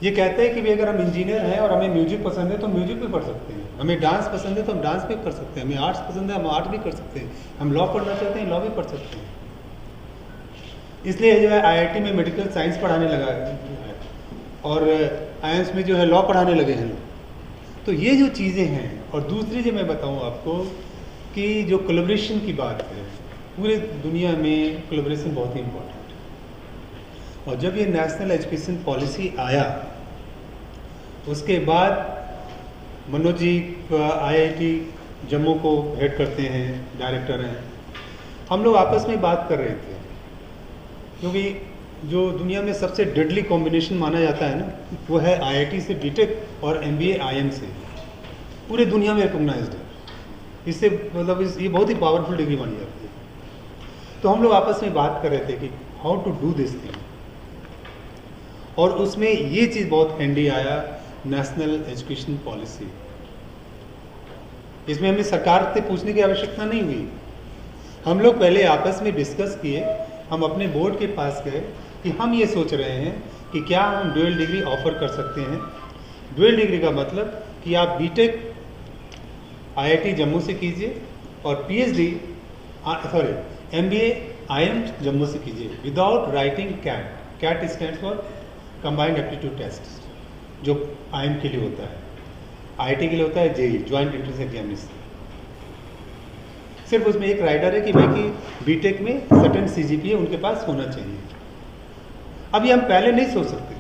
ये कहते हैं कि भी अगर हम इंजीनियर हैं और हमें म्यूजिक पसंद है तो म्यूजिक भी पढ़ सकते हैं, हमें डांस पसंद है तो हम डांस भी कर सकते हैं, हमें आर्ट्स पसंद है हम आर्ट भी कर सकते हैं, हम लॉ पढ़ना चाहते हैं लॉ भी पढ़ सकते हैं। इसलिए जो है आईआईटी में मेडिकल साइंस पढ़ाने लगा है और आईएम्स में जो है लॉ पढ़ाने लगे हैं लोग। तो ये जो चीज़ें हैं, और दूसरी जो मैं बताऊँ आपको कि जो कोलैबोरेशन की बात है, पूरे दुनिया में कोलैबोरेशन बहुत ही इम्पोर्टेंट है। और जब ये नेशनल एजुकेशन पॉलिसी आया उसके बाद मनोज जी आईआईटी जम्मू को हेड करते हैं, डायरेक्टर हैं, हम लोग आपस में बात कर रहे थे क्योंकि जो दुनिया में सबसे डेडली कॉम्बिनेशन माना जाता है ना, वो है आईआईटी से बीटेक और एमबीए आईएम से, पूरे दुनिया में रिकॉग्नाइज्ड है। इससे मतलब ये बहुत ही पावरफुल डिग्री मानी जाती है। तो हम लोग आपस में बात कर रहे थे कि how to do this thing, और उसमें ये चीज़ बहुत हैंडी आया, नेशनल एजुकेशन पॉलिसी। इसमें हमें सरकार से पूछने की आवश्यकता नहीं हुई, हम लोग पहले आपस में डिस्कस किए, हम अपने बोर्ड के पास गए कि हम ये सोच रहे हैं कि क्या हम ड्यूअल डिग्री ऑफर कर सकते हैं। ड्यूअल डिग्री का मतलब कि आप बीटेक आईआईटी जम्मू से कीजिए और पीएचडी एमबीए आईएम जम्मू से कीजिए without writing CAT. CAT stands for combined aptitude test, जो आईएम के लिए होता है, आईआईटी के लिए होता है जेई, ज्वाइंट एंट्रेंस एग्जामिनेशन। सिर्फ उसमें एक राइडर है कि भाई कि बीटेक में सर्टेन सीजीपीए उनके पास होना चाहिए। अभी हम पहले नहीं सोच सकते थे,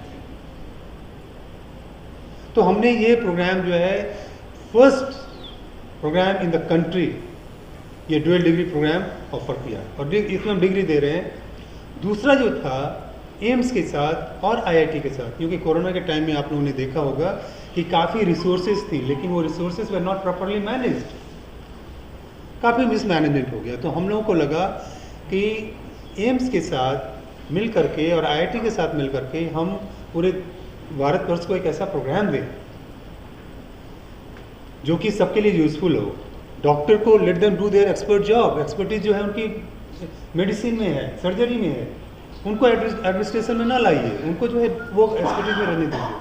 तो हमने ये प्रोग्राम जो है first programme in the country, ये ड्यूअल डिग्री प्रोग्राम ऑफर किया और इसमें हम डिग्री दे रहे हैं। दूसरा जो था एम्स के साथ और आईआईटी के साथ, क्योंकि कोरोना के टाइम में आप लोगों ने देखा होगा कि काफ़ी रिसोर्सेज थी लेकिन वो resources were not properly managed, काफ़ी मिसमैनेजमेंट हो गया। तो हम लोगों को लगा कि एम्स के साथ मिल करके और आईआईटी के साथ मिल करके हम पूरे भारतवर्ष को एक ऐसा प्रोग्राम दें जो कि सबके लिए यूज़फुल हो। डॉक्टर को let them do their expert job, expertise जो है उनकी मेडिसिन में है, सर्जरी में है, उनको एडमिनिस्ट्रेशन में ना लाइए, उनको जो है वो एक्सपर्टीज में रहने दीजिए।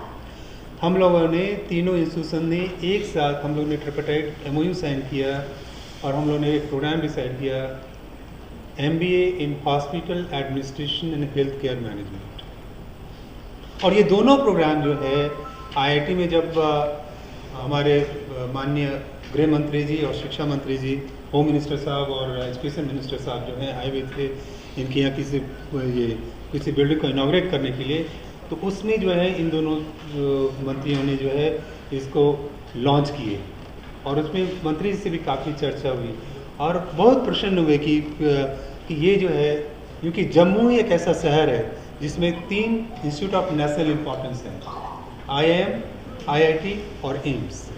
हम लोगों ने तीनों इंस्टीट्यूशन ने एक साथ, हम लोगों ने ट्रिपटाइट एमओयू साइन किया और हम लोगों ने एक प्रोग्राम डिसाइड किया, MBA in hospital administration and health care management. और ये दोनों प्रोग्राम जो है आईआईटी में जब हमारे माननीय गृह मंत्री जी और शिक्षा मंत्री जी, होम मिनिस्टर साहब और एजुकेशन मिनिस्टर साहब जो हैं आए हुए थे इनके यहाँ किसी बिल्डिंग को इनॉग्रेट करने के लिए, तो उसमें जो है इन दोनों मंत्रियों ने जो है इसको लॉन्च किए और उसमें मंत्री जी से भी काफ़ी चर्चा हुई और बहुत प्रसन्न हुए कि ये जो है, क्योंकि जम्मू ही एक ऐसा शहर है जिसमें 3 इंस्टीट्यूट ऑफ नेशनल इम्पोर्टेंस हैं, आईआईएम, आईआईटी और एम्स।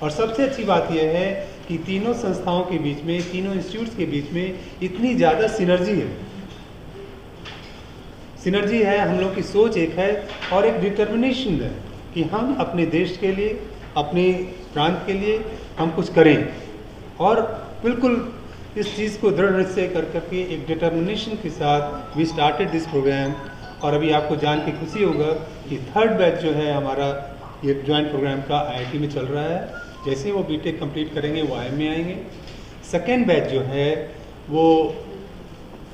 और सबसे अच्छी बात यह है कि तीनों संस्थाओं के बीच में, तीनों इंस्टीट्यूट्स के बीच में इतनी ज़्यादा सिनर्जी है। सिनर्जी है, हम लोग की सोच एक है और एक डिटर्मिनेशन है कि हम अपने देश के लिए, अपने प्रांत के लिए हम कुछ करें, और बिल्कुल इस चीज़ को दृढ़ निश्चय कर करके एक डिटर्मिनेशन के साथ वी स्टार्टेड दिस प्रोग्राम। और अभी आपको जान के खुशी होगा कि 3rd बैच जो है हमारा ये ज्वाइंट प्रोग्राम का आईआईटी में चल रहा है। जैसे वो बीटेक कंप्लीट करेंगे वो आईएम में आएंगे। 2nd बैच जो है वो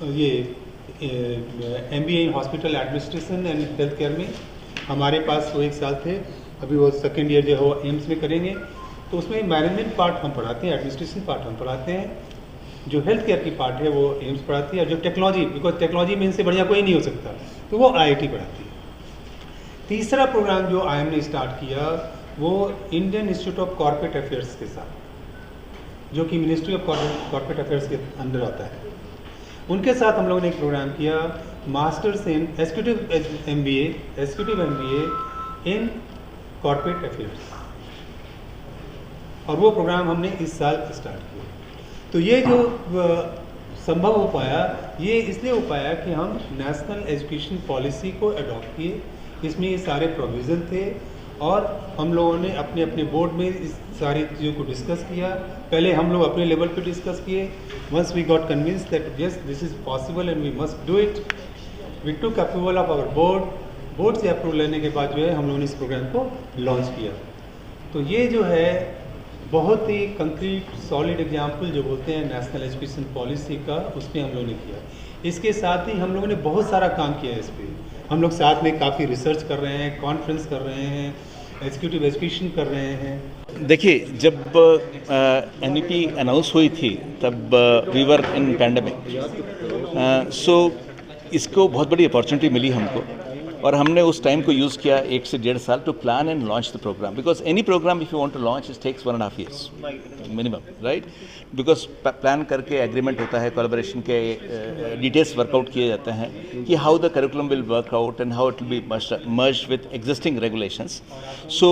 ये MBA in hospital administration and health care में, हमारे पास वो 1 साल थे, अभी वो 2nd ईयर जो है वो एम्स में करेंगे। तो उसमें मैनेजमेंट पार्ट हम पढ़ाते हैं, एडमिनिस्ट्रेशन पार्ट हम पढ़ाते हैं, जो हेल्थ केयर की पार्ट है वो एम्स पढ़ाती है, और जो टेक्नोलॉजी, बिकॉज टेक्नोलॉजी में इनसे बढ़िया कोई नहीं हो सकता, तो वो आईआईटी पढ़ाती है। तीसरा प्रोग्राम जो आईएम ने स्टार्ट किया वो Indian institute of corporate affairs के साथ, जो कि मिनिस्ट्री ऑफ कॉर्पोरेट अफेयर्स के अंदर आता है, उनके साथ हम लोगों ने एक प्रोग्राम किया, masters in executive MBA in corporate affairs, और वो प्रोग्राम हमने इस साल स्टार्ट किया। तो ये जो संभव हो पाया, ये इसलिए हो पाया कि हम नेशनल एजुकेशन पॉलिसी को अडॉप्ट किए, इसमें ये सारे प्रोविज़न थे और हम लोगों ने अपने अपने बोर्ड में इस सारी चीज़ों को डिस्कस किया। पहले हम लोग अपने लेवल पे डिस्कस किए, once we got convince that yes this is possible and we must do it, we took approval of our board board से अप्रूवल लेने के बाद जो है हम लोगों ने इस प्रोग्राम को लॉन्च किया। तो ये जो है बहुत ही कंक्रीट सॉलिड एग्जाम्पल जो बोलते हैं नेशनल एजुकेशन पॉलिसी का, उस पर हम लोगों ने किया। इसके साथ ही हम लोगों ने बहुत सारा काम किया है इस पर। हम लोग साथ में काफ़ी रिसर्च कर रहे हैं, कॉन्फ्रेंस कर रहे हैं, एग्जीक्यूटिव एजुकेशन कर रहे हैं। देखिए, जब एनईपी अनाउंस हुई थी तब वी वर इन पैंडमिक, सो इसको बहुत बड़ी अपॉर्चुनिटी मिली हमको, और हमने उस टाइम को यूज़ किया 1 से 1.5 साल to plan and launch the program, because any program if you want to launch it takes 1.5 years minimum, right? Because plan करके एग्रीमेंट होता है, कोलैबोरेशन के डिटेल्स वर्कआउट किए जाते हैं कि how the curriculum will work out and how it will be merge with existing regulations. So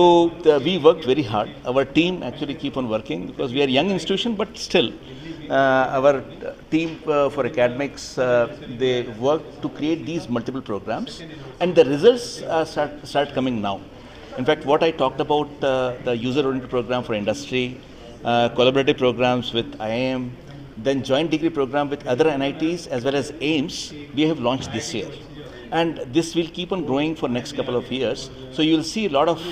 we worked very hard. Our team actually keep on working because we are young institution, but still our team for academics, they work to create these multiple programs, and the results start coming now. In fact, what I talked about, the user-oriented program for industry, collaborative programs with IIM, then joint degree program with other NITs as well as AIMS, we have launched this year. And this will keep on growing for next couple of years. So you will see a lot of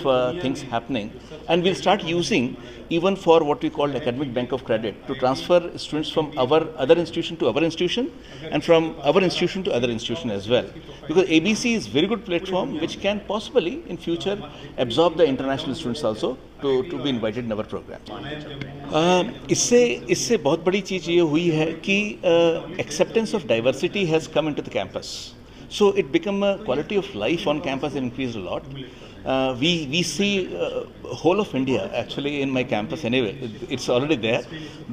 things happening, and we'll start using even for what we call academic bank of credit to transfer students from our other institution to our institution, and from our institution to other institution as well. Because ABC is very good platform which can possibly in future absorb the international students also to be invited in our program. इससे बहुत बड़ी चीज़ ये हुई है कि acceptance of diversity has come into the campus. So it become a quality of life on campus increased a lot. We see whole of India actually in my campus anyway. It's already there.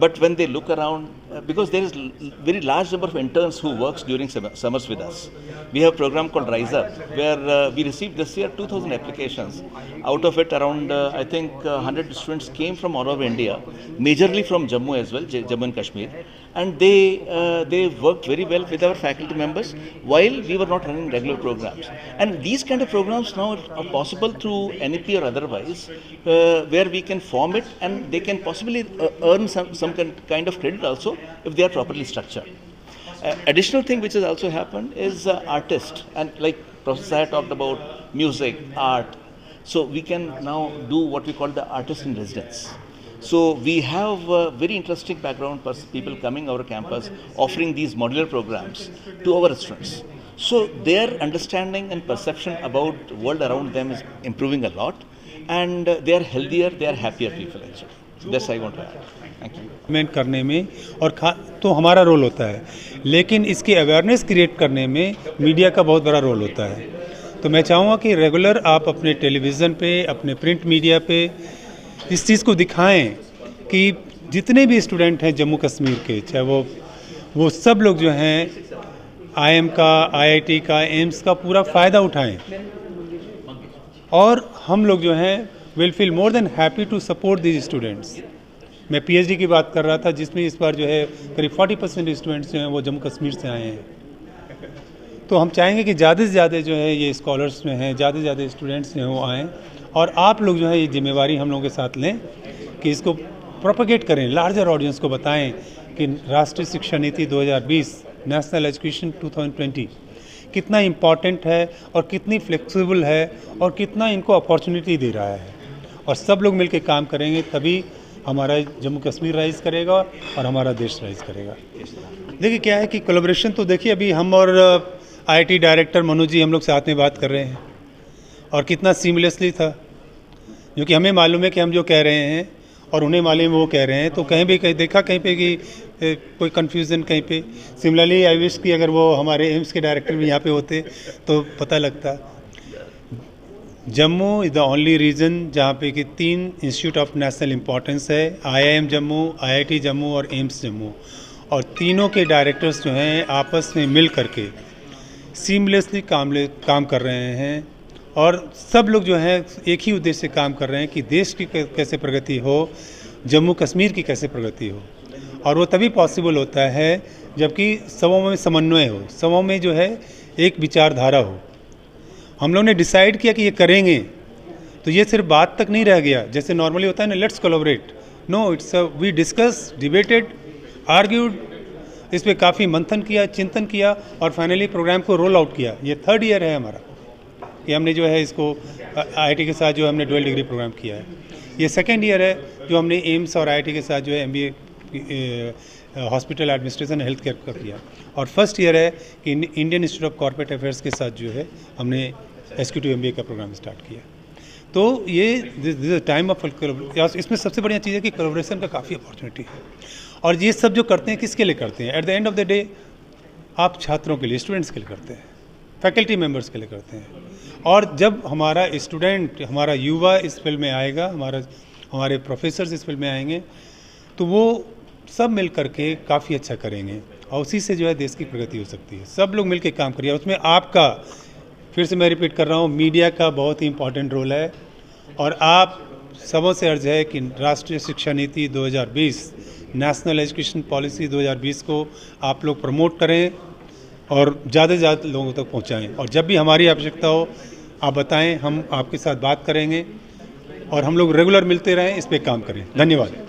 But when they look around, because there is very large number of interns who works during summers with us. We have a program called Rise Up, where we received this year 2,000 applications. Out of it, around I think 100 students came from all over India, majorly from Jammu as well, Jammu and Kashmir, and they worked very well with our faculty members while we were not running regular programs. And these kind of programs now are possible through NEP or otherwise, where we can form it and they can possibly earn some kind of credit also if they are properly structured. Additional thing which has also happened is artists, and like Professor Saha talked about music, art. So we can now do what we call the artist in residence. So we have very interesting background people coming our campus offering these modular programs to our students. So their understanding and perception about the world around them is improving a lot, and they are healthier, they are happier people actually. That's I want to add. Thank you. करने में और तो हमारा role होता है, लेकिन इसकी awareness create करने में मीडिया का बहुत बड़ा रोल होता है। तो मैं चाहूँगा कि रेगुलर आप अपने टेलीविज़न पे, अपने प्रिंट मीडिया पे इस चीज़ को दिखाएं कि जितने भी स्टूडेंट हैं जम्मू कश्मीर के, चाहे वो सब लोग जो हैं IIM का, IIT का, एम्स का पूरा फ़ायदा उठाएं, और हम लोग जो हैं will feel more than happy to support these students. मैं PhD की बात कर रहा था, जिसमें इस बार जो है करीब 40% स्टूडेंट्स जो हैं वो जम्मू कश्मीर से आए हैं। तो हम चाहेंगे कि ज़्यादा से ज़्यादा जो है ये स्कॉलर्स में हैं, ज़्यादा से ज़्यादा स्टूडेंट्स जो हैं वो आएँ, और आप लोग जो है ये जिम्मेवारी हम लोगों के साथ लें कि इसको प्रोपेगेट करें, लार्जर ऑडियंस को बताएं कि राष्ट्रीय शिक्षा नीति 2020 नेशनल एजुकेशन 2020 कितना इम्पॉर्टेंट है और कितनी फ्लेक्सिबल है और कितना इनको अपॉर्चुनिटी दे रहा है। और सब लोग मिलकर काम करेंगे तभी हमारा जम्मू कश्मीर राइज करेगा और हमारा देश राइज करेगा। देखिए क्या है कि कोलैबोरेशन तो देखिए अभी हम और IIT डायरेक्टर मनोज जी हम लोग साथ में बात कर रहे हैं, और कितना सीमलेसली था, क्योंकि हमें मालूम है कि हम जो कह रहे हैं और उन्हें मालूम है वो कह रहे हैं। तो कहीं भी देखा कहीं पे कि कोई कन्फ्यूज़न कहीं पे। सिमिलरली आई विश कि अगर वो हमारे एम्स के डायरेक्टर भी यहाँ पे होते तो पता लगता। Jammu is the only region जहाँ पे कि 3 इंस्टीट्यूट ऑफ नेशनल इम्पोर्टेंस है, IIM जम्मू, IIT जम्मू और एम्स जम्मू, और तीनों के डायरेक्टर्स जो हैं आपस में मिल करके सीमलेसली काम कर रहे हैं, और सब लोग जो हैं एक ही उद्देश्य से काम कर रहे हैं कि देश की कैसे प्रगति हो, जम्मू कश्मीर की कैसे प्रगति हो। और वो तभी पॉसिबल होता है जबकि सबों में समन्वय हो, सबों में जो है एक विचारधारा हो। हम लोगों ने डिसाइड किया कि ये करेंगे, तो ये सिर्फ बात तक नहीं रह गया जैसे नॉर्मली होता है ना, let's collaborate. No, it's we discuss, debated, argued, इस पर काफ़ी मंथन किया, चिंतन किया, और फाइनली प्रोग्राम को रोल आउट किया। ये 3rd ईयर है हमारा। कि हमने जो है इसको IIT के साथ जो हमने डुअल डिग्री प्रोग्राम किया है। ये सेकेंड ईयर है जो हमने एम्स और IIT के साथ जो है MBA hospital administration health care का किया, और फर्स्ट ईयर है कि Indian institute of corporate affairs के साथ जो है हमने एक्जीक्यूटिव MBA का प्रोग्राम स्टार्ट किया। तो ये दिस टाइम ऑफ, इसमें सबसे बढ़िया चीज़ है कि कोलैबोरेशन का काफ़ी अपॉर्चुनिटी है, और ये सब जो करते हैं किसके लिए करते हैं? At the end of the day आप छात्रों के लिए, स्टूडेंट्स के लिए करते हैं, फैकल्टी मेंबर्स के लिए करते हैं। और जब हमारा स्टूडेंट, हमारा युवा इस फील्ड में आएगा, हमारे प्रोफेसर्स इस फील्ड में आएंगे, तो वो सब मिल करके काफ़ी अच्छा करेंगे, और उसी से जो है देश की प्रगति हो सकती है। सब लोग मिल के काम करिए, उसमें आपका, फिर से मैं रिपीट कर रहा हूँ, मीडिया का बहुत ही इंपॉर्टेंट रोल है। और आप सबों से अर्ज है कि राष्ट्रीय शिक्षा नीति 2020, नेशनल एजुकेशन पॉलिसी 2020 को आप लोग प्रमोट करें और ज़्यादा से ज़्यादा लोगों तक पहुँचाएँ। और जब भी हमारी आवश्यकता हो आप बताएं, हम आपके साथ बात करेंगे, और हम लोग रेगुलर मिलते रहें, इस पर काम करें। धन्यवाद।